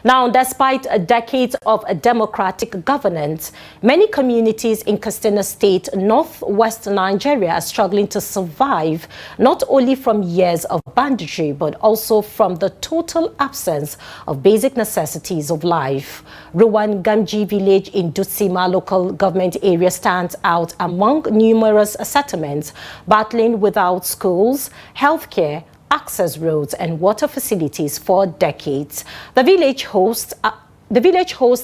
Now, despite decades of democratic governance, many communities in Katsina State, northwest Nigeria, are struggling to survive not only from years of banditry, but also from the total absence of basic necessities of life. Ruwan Gamji village in Dutsinma Local Government Area stands out among numerous settlements battling without schools, healthcare, access roads and water facilities for decades. The village hosts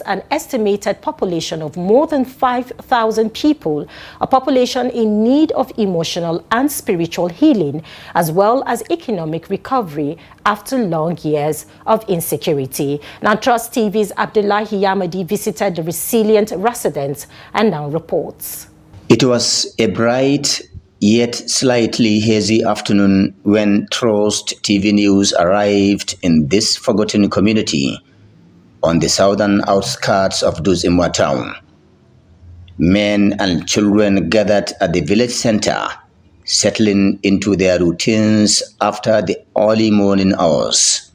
an estimated population of more than 5,000 people, a population in need of emotional and spiritual healing, as well as economic recovery after long years of insecurity. Now, Trust TV's Abdullahi Yamadi visited the resilient residents and now reports. It was a bright yet slightly hazy afternoon when Trust TV News arrived in this forgotten community on the southern outskirts of Dutsinma town. Men and children gathered at the village center, settling into their routines after the early morning hours.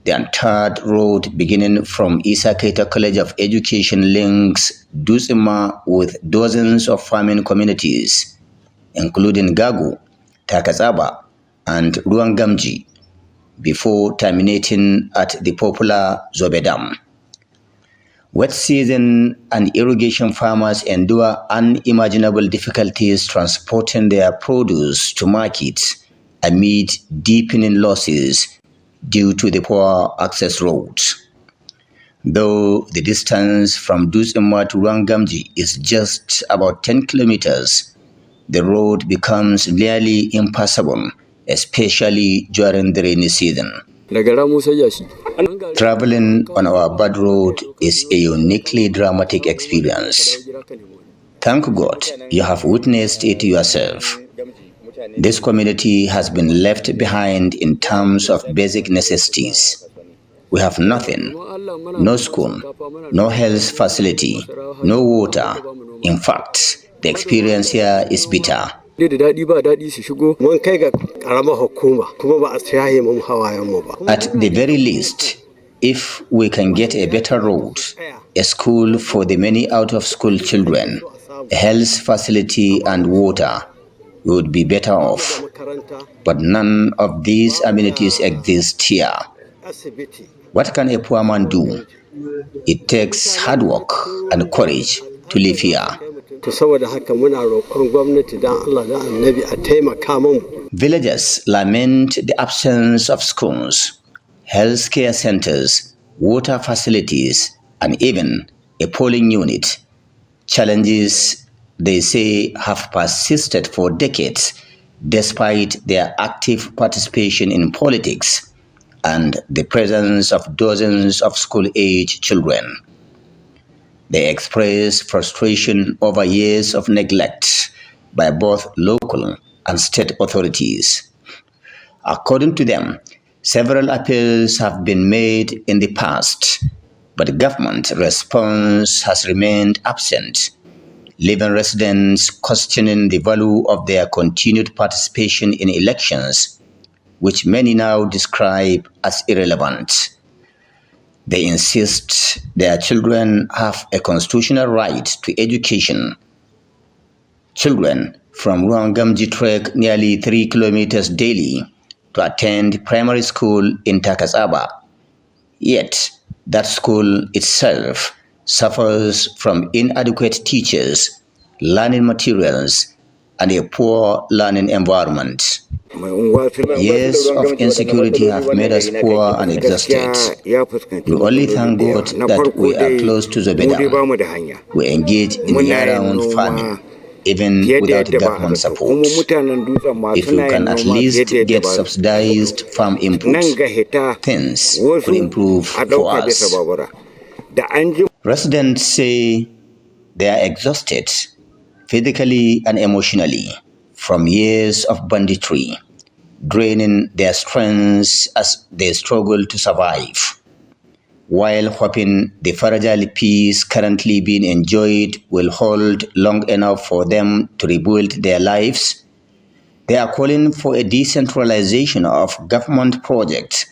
The untarred road beginning from Isa Keita College of Education links Dutsinma with dozens of farming communities, including Gagu, Takazaba, and Ruwan Gamji, before terminating at the popular Zobe Dam. Wet season and irrigation farmers endure unimaginable difficulties transporting their produce to market amid deepening losses due to the poor access roads. Though the distance from Dutsinma to Ruwan Gamji is just about 10 kilometers, the road becomes nearly impassable, especially during the rainy season. Traveling on our bad road is a uniquely dramatic experience. Thank God you have witnessed it yourself. This community has been left behind in terms of basic necessities. We have nothing, no school, no health facility, no water. In fact, the experience here is bitter. At the very least, if we can get a better road, a school for the many out-of-school children, a health facility and water, we would be better off. But none of these amenities exist here. What can a poor man do? It takes hard work and courage to live here. Villagers lament the absence of schools, healthcare centers, water facilities, and even a polling unit. Challenges they say have persisted for decades despite their active participation in politics and the presence of dozens of school-age children. They express frustration over years of neglect by both local and state authorities. According to them, several appeals have been made in the past, but government response has remained absent, leaving residents questioning the value of their continued participation in elections, which many now describe as irrelevant. They insist their children have a constitutional right to education. Children from Ruwan Gamji trek nearly 3 kilometers daily to attend primary school in Takazaba. Yet, that school itself suffers from inadequate teachers, learning materials, and a poor learning environment. Years of insecurity have made us poor and exhausted. We only thank God that we are close to Zobedam. We engage in year-round farming, even without government support. If we can at least get subsidized farm inputs, things could improve for us. Residents say they are exhausted physically and emotionally from years of banditry, draining their strengths as they struggle to survive. While hoping the fragile peace currently being enjoyed will hold long enough for them to rebuild their lives, they are calling for a decentralization of government projects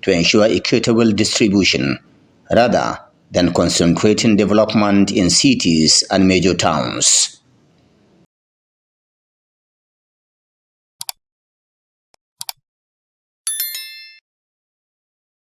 to ensure equitable distribution rather than concentrating development in cities and major towns.